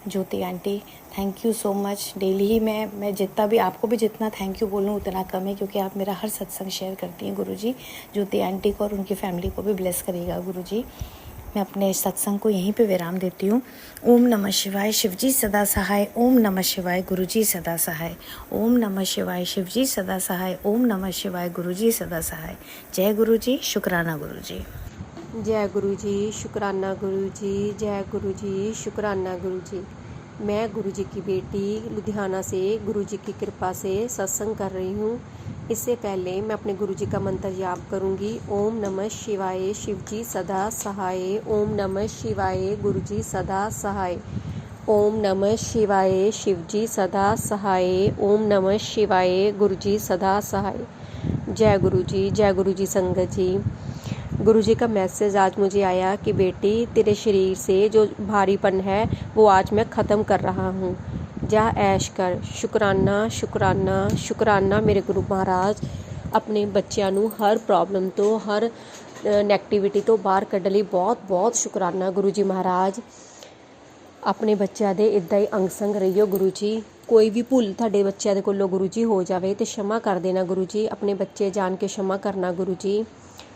Jyoti aunty thank you so much. Daily ही मैं जितना भी आपको भी जितना थैंक यू बोलूँ उतना कम है, क्योंकि आप मेरा हर सत्संग शेयर करती हैं गुरुजी। ज्योति आंटी को और उनकी फैमिली को भी ब्लेस करिएगा गुरुजी। मैं अपने सत्संग को यहीं पे विराम देती हूँ। ओम नमः शिवाय, शिवजी सदा सहाय। ओम नमः शिवाय, गुरुजी सदा सहाय। ओम नमः शिवाय, शिवजी सदा सहाय। ओम नमः शिवाय, गुरुजी सदा सहाय। जय गुरुजी, शुक्राना गुरुजी। जय गुरुजी, शुक्राना गुरुजी, जय गुरुजी, शुक्राना गुरुजी। मैं गुरुजी की बेटी लुधियाना से गुरुजी की कृपा से सत्संग कर रही हूँ। इससे पहले मैं अपने गुरुजी का मंत्र याद करूँगी। ओम नमः शिवाय, शिवजी सदा सहाय। ओम नमः शिवाय, गुरुजी सदा सहाय। ओम नमः शिवाय, शिवजी सदा सहाय। ओम नमः शिवाय, गुरुजी सदा सहाय। जय गुरुजी संगत जी। गुरुजी का मैसेज आज मुझे आया कि बेटी तेरे शरीर से जो भारीपन है वो आज मैं ख़त्म कर रहा हूँ, जा ऐश कर। शुक्राना शुक्राना शुक्राना मेरे गुरु महाराज, ਆਪਣੇ ਬੱਚਿਆਂ ਨੂੰ ਹਰ ਪ੍ਰੋਬਲਮ ਤੋਂ, ਹਰ ਨੈਗੇਟਿਵਿਟੀ ਤੋਂ ਬਾਹਰ ਕੱਢਣ ਲਈ ਬਹੁਤ ਬਹੁਤ ਸ਼ੁਕਰਾਨਾ ਗੁਰੂ ਜੀ ਮਹਾਰਾਜ। ਆਪਣੇ ਬੱਚਿਆਂ ਦੇ ਇੱਦਾਂ ਹੀ ਅੰਗ ਸੰਗ ਰਹੀਓ ਗੁਰੂ ਜੀ। ਕੋਈ ਵੀ ਭੁੱਲ ਤੁਹਾਡੇ ਬੱਚਿਆਂ ਦੇ ਕੋਲੋਂ ਗੁਰੂ ਜੀ ਹੋ ਜਾਵੇ ਤੇ क्षमा ਕਰ ਦੇਣਾ ਗੁਰੂ ਜੀ। ਆਪਣੇ ਬੱਚੇ ਜਾਣ ਕੇ क्षमा ਕਰਨਾ ਗੁਰੂ ਜੀ।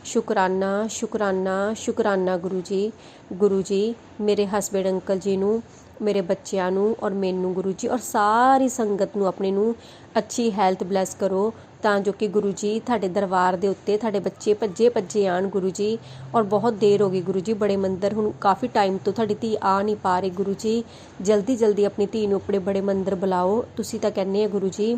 ਸ਼ੁਕਰਾਨਾ ਸ਼ੁਕਰਾਨਾ ਸ਼ੁਕਰਾਨਾ ਗੁਰੂ ਜੀ। ਗੁਰੂ ਜੀ ਮੇਰੇ ਹਸਬੈਂਡ ਅੰਕਲ ਜੀ ਨੂੰ, ਮੇਰੇ ਬੱਚਿਆਂ ਨੂੰ ਔਰ ਮੈਨੂੰ ਗੁਰੂ ਜੀ ਔਰ ਸਾਰੀ ਸੰਗਤ ਨੂੰ ਆਪਣੇ ਨੂੰ ਅੱਛੀ ਹੈਲਥ ਬਲੈਸ ਕਰੋ, ਤਾਂ ਜੋ ਕਿ ਗੁਰੂ ਜੀ ਤੁਹਾਡੇ ਦਰਬਾਰ ਦੇ ਉੱਤੇ ਤੁਹਾਡੇ ਬੱਚੇ ਭੱਜੇ ਆਣ ਗੁਰੂ ਜੀ। ਔਰ ਬਹੁਤ ਦੇਰ ਹੋ ਗਈ ਗੁਰੂ ਜੀ, ਬੜੇ ਮੰਦਰ ਹੁਣ ਕਾਫੀ ਟਾਈਮ ਤੋਂ ਤੁਹਾਡੀ ਧੀ ਆ ਨਹੀਂ ਪਾ ਰਹੀ ਗੁਰੂ ਜੀ। ਜਲਦੀ ਆਪਣੀ ਧੀ ਨੂੰ ਆਪਣੇ ਬੜੇ ਮੰਦਰ ਬੁਲਾਓ। ਤੁਸੀਂ ਤਾਂ ਕਹਿੰਦੇ ਆ ਗੁਰੂ ਜੀ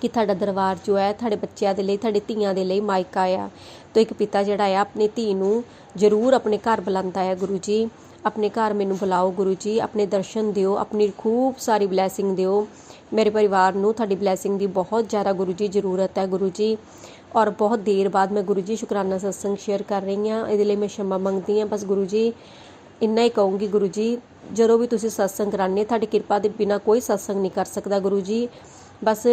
ਕਿ ਤੁਹਾਡਾ ਦਰਬਾਰ ਜੋ ਹੈ ਤੁਹਾਡੇ ਬੱਚਿਆਂ ਦੇ ਲਈ, ਤੁਹਾਡੇ ਧੀਆਂ ਦੇ ਲਈ ਮਾਇਕਾ ਆ। ਤਾਂ ਇੱਕ ਪਿਤਾ ਜਿਹੜਾ ਆ ਆਪਣੀ ਧੀ ਨੂੰ ਜ਼ਰੂਰ ਆਪਣੇ ਘਰ ਬੁਲਾਉਂਦਾ ਹੈ ਗੁਰੂ ਜੀ। ਆਪਣੇ ਘਰ ਮੈਨੂੰ ਬੁਲਾਓ ਗੁਰੂ ਜੀ, ਆਪਣੇ ਦਰਸ਼ਨ ਦਿਓ, ਆਪਣੀ ਖੂਬ ਸਾਰੀ ਬਲੈਸਿੰਗ ਦਿਓ। ਮੇਰੇ ਪਰਿਵਾਰ ਨੂੰ ਤੁਹਾਡੀ ਬਲੈਸਿੰਗ ਦੀ ਬਹੁਤ ਜ਼ਿਆਦਾ ਗੁਰੂ ਜੀ ਜ਼ਰੂਰਤ ਹੈ ਗੁਰੂ ਜੀ। ਔਰ ਬਹੁਤ ਦੇਰ ਬਾਅਦ ਮੈਂ ਗੁਰੂ ਜੀ ਸ਼ੁਕਰਾਨਾ ਸਤਸੰਗ ਸ਼ੇਅਰ ਕਰ ਰਹੀ ਹਾਂ, ਇਹਦੇ ਲਈ ਮੈਂ क्षमा ਮੰਗਦੀ ਹਾਂ। ਬਸ ਗੁਰੂ ਜੀ ਇੰਨਾ ਹੀ ਕਹੂੰਗੀ ਗੁਰੂ ਜੀ, ਜਦੋਂ ਵੀ ਤੁਸੀਂ ਸਤਸੰਗ ਕਰਾਉਂਦੇ ਤੁਹਾਡੀ ਕਿਰਪਾ ਦੇ ਬਿਨਾਂ ਕੋਈ ਸਤਸੰਗ ਨਹੀਂ ਕਰ ਸਕਦਾ ਗੁਰੂ ਜੀ। ਬਸ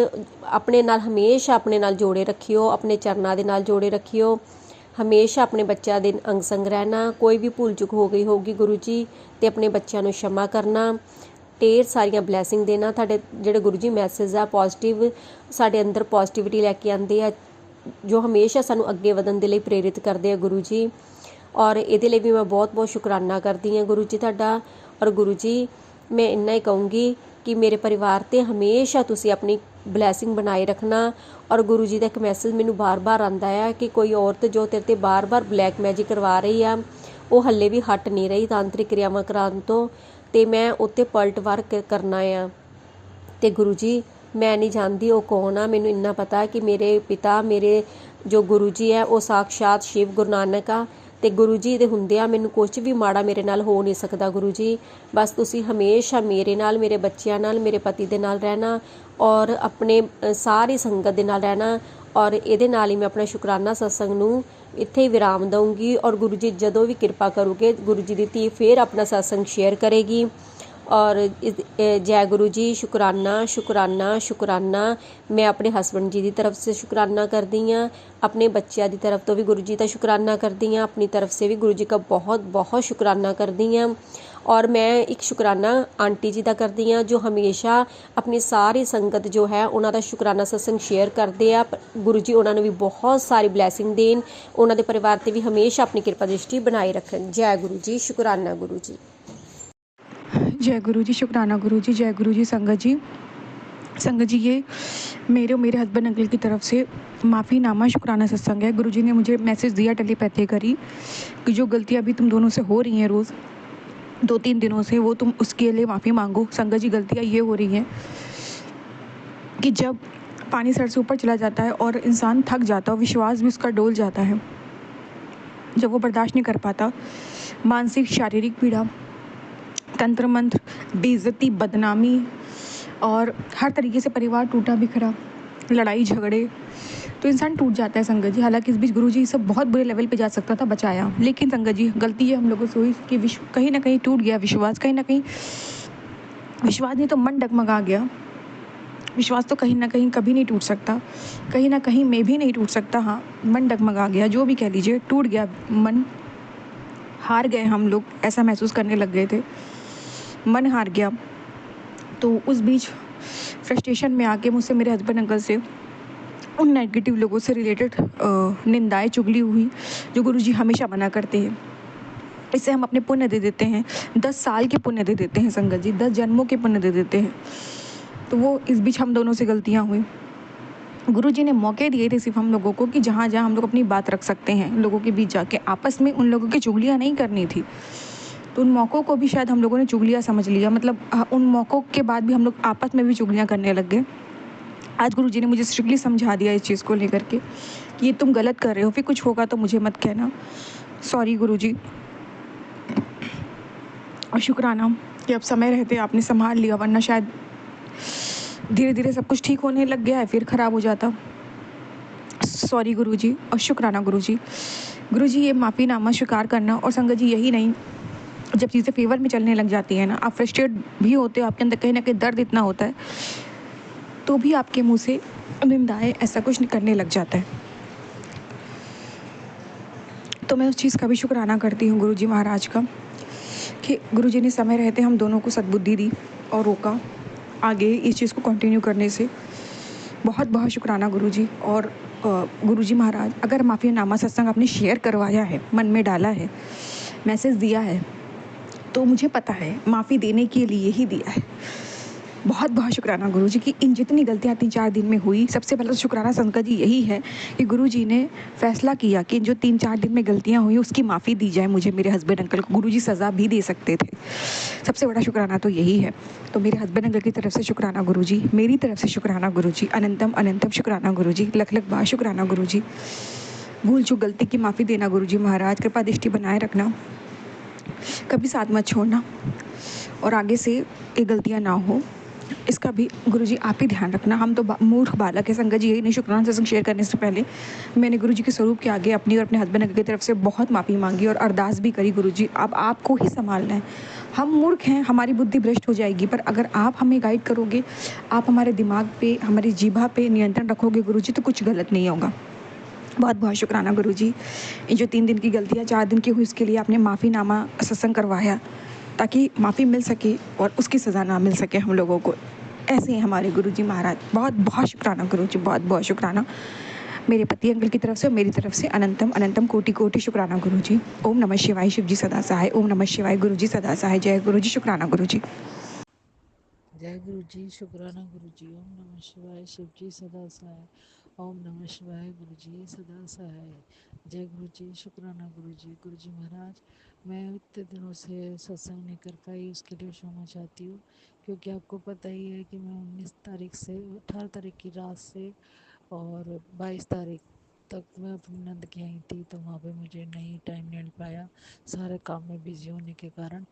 ਆਪਣੇ ਨਾਲ ਹਮੇਸ਼ਾ ਆਪਣੇ ਨਾਲ ਜੋੜੇ ਰੱਖਿਓ, ਆਪਣੇ ਚਰਨਾਂ ਦੇ ਨਾਲ ਜੋੜੇ ਰੱਖਿਓ। ਹਮੇਸ਼ਾ ਆਪਣੇ ਬੱਚਿਆਂ ਦੇ ਅੰਗ ਸੰਗ ਰਹਿਣਾ। ਕੋਈ ਵੀ ਭੁੱਲ ਚੁੱਕ ਹੋ ਗਈ ਹੋਗੀ ਗੁਰੂ ਜੀ ਤੇ ਆਪਣੇ ਬੱਚਿਆਂ ਨੂੰ क्षमा ਕਰਨਾ। ਢੇਰ ਸਾਰੀਆਂ ਬਲੈਸਿੰਗ ਦੇਣਾ। ਤੁਹਾਡੇ ਜਿਹੜੇ ਗੁਰੂ ਜੀ ਮੈਸੇਜ ਆ ਪੋਜ਼ਿਟਿਵ, ਸਾਡੇ ਅੰਦਰ ਪੋਜ਼ਿਟਿਵਿਟੀ ਲੈ ਕੇ ਆਉਂਦੇ ਆ, ਜੋ ਹਮੇਸ਼ਾ ਸਾਨੂੰ ਅੱਗੇ ਵਧਣ ਦੇ ਲਈ ਪ੍ਰੇਰਿਤ ਕਰਦੇ ਆ ਗੁਰੂ ਜੀ। ਔਰ ਇਹਦੇ ਲਈ ਵੀ ਮੈਂ ਬਹੁਤ ਬਹੁਤ ਸ਼ੁਕਰਾਨਾ ਕਰਦੀ ਹਾਂ ਗੁਰੂ ਜੀ ਤੁਹਾਡਾ। ਔਰ ਗੁਰੂ ਜੀ ਮੈਂ ਇੰਨਾ ਹੀ ਕਹੂੰਗੀ ਕਿ ਮੇਰੇ ਪਰਿਵਾਰ 'ਤੇ ਹਮੇਸ਼ਾ ਤੁਸੀਂ ਆਪਣੀ ਬਲੈਸਿੰਗ ਬਣਾਏ ਰੱਖਣਾ। ਔਰ ਗੁਰੂ ਜੀ ਦਾ ਇੱਕ ਮੈਸੇਜ ਮੈਨੂੰ ਬਾਰ-ਬਾਰ ਆਉਂਦਾ ਆ ਕਿ ਕੋਈ ਔਰਤ ਜੋ ਤੇਰੇ 'ਤੇ ਬਾਰ-ਬਾਰ ਬਲੈਕ ਮੈਜਿਕ ਕਰਵਾ ਰਹੀ ਆ, ਉਹ ਹੱਲੇ ਵੀ ਹਟ ਨਹੀਂ ਰਹੀ ਤਾਂਤਰਿਕ ਕਿਰਿਆਵਾਂ ਕਰਾਉਣ ਤੋਂ, ਤੇ ਮੈਂ ਉੱਤੇ ਪਲਟਵਾਰ ਕਰਨਾ ਆ। ਤੇ ਗੁਰੂ ਜੀ ਮੈਂ ਨਹੀਂ ਜਾਣਦੀ ਉਹ ਕੌਣ ਆ, ਮੈਨੂੰ ਇੰਨਾ ਪਤਾ ਕਿ ਮੇਰੇ ਪਿਤਾ, ਮੇਰੇ ਜੋ ਗੁਰੂ ਜੀ ਹੈ ਉਹ ਸਾਕਸ਼ਾਤ ਸ਼ਿਵ ਗੁਰੂ ਨਾਨਕ ਆ। ਤੇ ਗੁਰੂ ਜੀ ਦੇ ਹੁੰਦਿਆਂ ਮੈਨੂੰ ਕੁਝ ਵੀ ਮਾੜਾ ਮੇਰੇ ਨਾਲ ਹੋ ਨਹੀਂ ਸਕਦਾ ਗੁਰੂ ਜੀ। ਬਸ ਤੁਸੀਂ ਹਮੇਸ਼ਾ ਮੇਰੇ ਨਾਲ, ਮੇਰੇ ਬੱਚਿਆਂ ਨਾਲ, ਮੇਰੇ ਪਤੀ ਦੇ ਨਾਲ ਰਹਿਣਾ ਔਰ ਆਪਣੇ ਸਾਰੀ ਸੰਗਤ ਦੇ ਨਾਲ ਰਹਿਣਾ। ਔਰ ਇਹਦੇ ਨਾਲ ਹੀ ਮੈਂ ਆਪਣਾ ਸ਼ੁਕਰਾਨਾ ਸਤਸੰਗ ਨੂੰ ਇੱਥੇ ਹੀ ਵਿਰਾਮ ਦਊਂਗੀ। ਔਰ ਗੁਰੂ ਜੀ ਜਦੋਂ ਵੀ ਕਿਰਪਾ ਕਰੋਗੇ ਗੁਰੂ ਜੀ ਦੀ ਧੀ ਫਿਰ ਆਪਣਾ ਸਤਸੰਗ ਸ਼ੇਅਰ ਕਰੇਗੀ। ਔਰ ਜੈ ਗੁਰੂ ਜੀ। ਸ਼ੁਕਰਾਨਾ ਸ਼ੁਕਰਾਨਾ ਸ਼ੁਕਰਾਨਾ। ਮੈਂ ਆਪਣੇ ਹਸਬੈਂਡ ਜੀ ਦੀ ਤਰਫ ਸੇ ਸ਼ੁਕਰਾਨਾ ਕਰਦੀ ਹਾਂ, ਆਪਣੇ ਬੱਚਿਆਂ ਦੀ ਤਰਫ ਤੋਂ ਵੀ ਗੁਰੂ ਜੀ ਦਾ ਸ਼ੁਕਰਾਨਾ ਕਰਦੀ ਹਾਂ, ਆਪਣੀ ਤਰਫ ਸੇ ਵੀ ਗੁਰੂ ਜੀ का बहुत बहुत ਸ਼ੁਕਰਾਨਾ ਕਰਦੀ ਹਾਂ। ਔਰ ਮੈਂ ਇੱਕ ਸ਼ੁਕਰਾਨਾ ਆਂਟੀ ਜੀ ਦਾ ਕਰਦੀ ਹਾਂ ਜੋ ਹਮੇਸ਼ਾ ਆਪਣੀ ਸਾਰੀ ਸੰਗਤ ਜੋ ਹੈ ਉਹਨਾਂ ਦਾ ਸ਼ੁਕਰਾਨਾ ਸਤਸੰਗ ਸ਼ੇਅਰ ਕਰਦੇ ਆ। ਗੁਰੂ ਜੀ ਉਹਨਾਂ ਨੂੰ ਵੀ ਬਹੁਤ ਸਾਰੀ ਬਲੈਸਿੰਗ ਦੇਣ, ਉਹਨਾਂ ਦੇ ਪਰਿਵਾਰ 'ਤੇ ਵੀ ਹਮੇਸ਼ਾ ਆਪਣੀ ਕਿਰਪਾ ਦ੍ਰਿਸ਼ਟੀ ਬਣਾਏ ਰੱਖਣ। ਜੈ ਗੁਰੂ ਜੀ। ਸ਼ੁਕਰਾਨਾ ਗੁਰੂ ਜੀ। जय गुरु जी। शुक्राना गुरु जी। जय गुरु जी। संगत जी, संगत जी ये मेरे और मेरे हस्बैंड अंकल की तरफ से माफ़ीनामा शुक्राना सत्संग है। गुरु जी ने मुझे मैसेज दिया टेलीपैथी करी कि जो गलतियाँ अभी तुम दोनों से हो रही हैं रोज़ 2-3 दिनों से, वो तुम उसके लिए माफ़ी मांगो। संगत जी गलतियाँ ये हो रही हैं कि जब पानी सर से ऊपर चला जाता है और इंसान थक जाता है, विश्वास भी उसका डोल जाता है, जब वो बर्दाश्त नहीं कर पाता, मानसिक शारीरिक पीड़ा, तंत्र मंत्र, बेइज्जती, बदनामी और हर तरीके से परिवार टूटा बिखरा, लड़ाई झगड़े, तो इंसान टूट जाता है संगत जी। हालांकि इस बीच गुरु जी सब बहुत बुरे लेवल पे जा सकता था, बचाया, लेकिन संगत जी गलती है हम लोगों से हुई कि कहीं ना कहीं टूट गया विश्वास। कहीं ना कहीं विश्वास नहीं तो मन डगमगा गया। विश्वास तो कहीं ना कहीं कभी नहीं टूट सकता, कहीं ना कहीं मैं भी नहीं टूट सकता। हाँ, मन डगमगा गया, जो भी कह लीजिए, टूट गया मन। हार गए हम लोग, ऐसा महसूस करने लग गए थे, मन हार गया। तो उस बीच फ्रस्ट्रेशन में आके मुझसे मेरे हस्बैंड अंकल से उन नेगेटिव लोगों से रिलेटेड निंदाएं, चुगली हुई, जो गुरुजी हमेशा मना करते हैं। इससे हम अपने पुण्य दे देते हैं, 10 साल के पुण्य दे देते हैं संगत जी, 10 जन्मों के पुण्य दे देते हैं। तो वो इस बीच हम दोनों से गलतियाँ हुई। गुरुजी ने मौके दिए थे सिर्फ हम लोगों को कि जहाँ जहाँ हम लोग अपनी बात रख सकते हैं, लोगों के बीच जाके आपस में उन लोगों की चुगलियाँ नहीं करनी थी। तो उन मौक़ों को भी शायद हम लोगों ने चुगलियाँ समझ लिया, मतलब उन मौक़ों के बाद भी हम लोग आपस में भी चुगलियाँ करने लग गए। आज गुरुजी ने मुझे स्ट्रिक्टली समझा दिया इस चीज़ को लेकर के कि ये तुम गलत कर रहे हो, फिर कुछ होगा तो मुझे मत कहना। सॉरी गुरुजी। और शुक्राना कि अब समय रहते आपने संभाल लिया, वरना शायद धीरे धीरे सब कुछ ठीक होने लग गया है, फिर ख़राब हो जाता। सॉरी गुरुजी और शुक्राना गुरुजी। गुरुजी ये माफ़ीनामा स्वीकार करना और संगत जी यही नहीं, जब चीज़ें फेवर में चलने लग जाती हैं ना, आप फ्रस्ट्रेट भी होते हो, आपके अंदर कहीं ना कहीं दर्द इतना होता है, तो भी आपके मुंह से निंदाएं ऐसा कुछ करने लग जाता है। तो मैं उस चीज़ का भी शुक्राना करती हूँ गुरुजी महाराज का कि गुरुजी ने समय रहते हम दोनों को सद्बुद्धि दी और रोका आगे इस चीज़ को कंटिन्यू करने से। बहुत बहुत शुक्राना गुरुजी। और गुरुजी महाराज, अगर माफ़ीनामा सत्संग आपने शेयर करवाया है, मन में डाला है, मैसेज दिया है, तो मुझे पता है माफ़ी देने के लिए ही दिया है। बहुत बहुत शुक्राना गुरुजी की इन जितनी गलतियाँ 3-4 दिन में हुई। सबसे पहले तो शुक्राना संकट जी यही है कि गुरुजी ने फैसला किया कि जो 3-4 दिन में गलतियाँ हुई उसकी माफ़ी दी जाए मुझे, मेरे हस्बैंड अंकल को। गुरुजी सज़ा भी दे सकते थे। सबसे बड़ा शुक्राना तो यही है। तो मेरे हस्बैंड अंकल की तरफ से शुक्राना गुरुजी, मेरी तरफ से शुक्राना गुरुजी, अनंतम अनंतम शुक्राना गुरुजी, लख लख बार शुक्राना गुरुजी। भूल चूक गलती की माफ़ी देना गुरुजी महाराज, कृपा दृष्टि बनाए रखना, कभी साथ मत छोड़ना और आगे से ये गलतियाँ ना हो, इसका भी गुरुजी आप ही ध्यान रखना। हम तो मूर्ख बालक है संगत जी। यही नहीं, शुक्राना सत्संग शेयर करने से पहले मैंने गुरुजी के स्वरूप के आगे अपनी और अपने हस्बैंड की तरफ से बहुत माफ़ी मांगी और अरदास भी करी, गुरुजी अब आपको ही संभालना है। हम मूर्ख हैं, हमारी बुद्धि भ्रष्ट हो जाएगी, पर अगर आप हमें गाइड करोगे, आप हमारे दिमाग पे, हमारी जीभा पे नियंत्रण रखोगे गुरुजी, तो कुछ गलत नहीं होगा। बहुत बहुत शुक्राना गुरुजी। ये जो 3 दिन की गलतियाँ 4 दिन की हुई, उसके लिए आपने माफ़ीनामा सत्संग करवाया ताकि माफ़ी मिल सके और उसकी सज़ा ना मिल सके हम लोगों को। ऐसे हैं हमारे गुरुजी महाराज। बहुत बहुत शुक्राना गुरुजी, बहुत बहुत शुक्राना मेरे पति अंकल की तरफ से और मेरी तरफ से अनंतम अनंतम कोटि कोटि शुक्राना गुरुजी। ओम नमः शिवाय, शिव जी सदा सहाय। ओम नमः शिवाय, गुरुजी सदा सहाय। जय गुरुजी, शुक्राना गुरुजी। जय गुरु जी, शुक्राना गुरु जी। ओम नमः शिवाय, शिव जी सदा सहाय। ओम नमः शिवाय, गुरु जी सदा सहाय। जय गुरु जी, शुक्राना गुरु जी। गुरु जी महाराज, मैं इतने दिनों से सत्संग नहीं कर पाई, उसके लिए क्षमा चाहती हूँ, क्योंकि आपको पता ही है कि मैं 19 तारीख से 18 तारीख की रात से और 22 तारीख तक मैं अपनी नंद के आई थी, तो वहाँ पे मुझे नहीं टाइम मिल पाया, सारे काम में बिजी होने के कारण।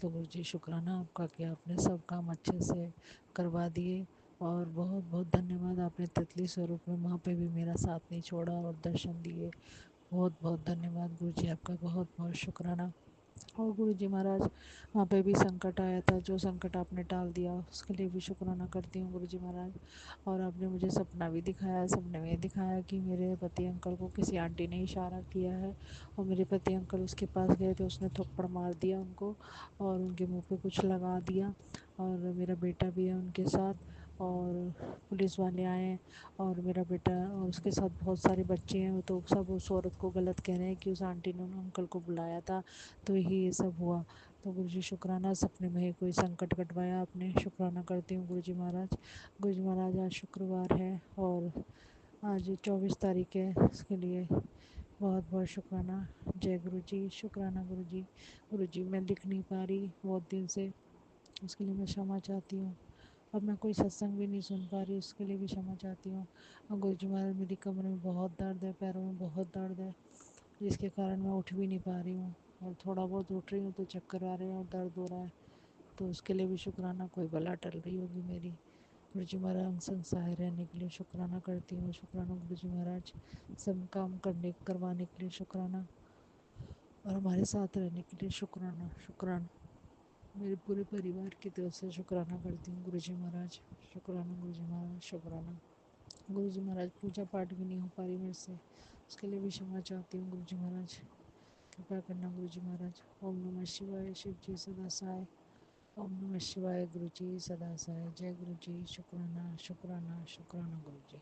तो गुरु जी शुक्राना आपका कि आपने सब काम अच्छे से करवा दिए, और बहुत बहुत धन्यवाद, आपने तितली स्वरूप में वहाँ पे भी मेरा साथ नहीं छोड़ा और दर्शन दिए। बहुत बहुत धन्यवाद गुरु जी, आपका बहुत बहुत शुक्राना। और गुरु जी महाराज, वहाँ पे भी संकट आया था, जो संकट आपने टाल दिया उसके लिए भी शुक्राना करती हूँ गुरु जी महाराज। और आपने मुझे सपना भी दिखाया, सपने में दिखाया कि मेरे पति अंकल को किसी आंटी ने इशारा किया है और मेरे पति अंकल उसके पास गए थे, उसने थप्पड़ मार दिया उनको और उनके मुंह पे कुछ लगा दिया। और मेरा बेटा भी है उनके साथ, और पुलिस वाले आए, और मेरा बेटा और उसके साथ बहुत सारे बच्चे हैं, तो सब उस औरत को गलत कह रहे हैं कि उस आंटी ने उन अंकल को बुलाया था, तो ही ये सब हुआ। तो गुरु जी शुक्राना, सपने में ही कोई संकट कटवाया आपने, शुक्राना करती हूँ गुरु जी महाराज। गुरु जी महाराज, आज शुक्रवार है और आज 24 तारीख है, इसके लिए बहुत बहुत शुक्राना। जय गुरु जी, शुक्राना गुरु जी। गुरु जी, मैं लिख नहीं पा रही बहुत दिन से, उसके लिए मैं क्षमा चाहती हूँ। अब मैं कोई सत्संग भी नहीं सुन पा रही, उसके लिए भी क्षमा चाहती हूँ। और गुरु जी महाराज, मेरी कमर में बहुत दर्द है, पैरों में बहुत दर्द है, जिसके कारण मैं उठ भी नहीं पा रही हूँ, और थोड़ा बहुत उठ रही हूँ तो चक्कर आ रहे हैं और दर्द हो रहा है, तो उसके लिए भी शुक्राना, कोई बला टल रही होगी मेरी। गुरु जी महाराज, अंग संग सहाय रहने के लिए शुक्राना करती हूँ, शुक्राना गुरु जी महाराज। सब काम करवाने के लिए शुक्राना, और हमारे साथ रहने के लिए शुक्राना, शुक्राना। मेरे पूरे परिवार की तरफ से शुक्राना करती हूँ गुरु जी महाराज। शुक्राना गुरु जी महाराज, शुक्राना। गुरु जी महाराज, पूजा पाठ भी नहीं हो पा रही मेरे से, उसके लिए भी क्षमा चाहती हूँ गुरु जी महाराज, कृपा करना गुरु जी महाराज। ओम नमः शिवाय, शिव जी सदा सहाय। ओम नमः शिवाय, गुरु जी सदा सहाय। जय गुरु जी, शुक्राना शुक्राना शुक्राना गुरु जी।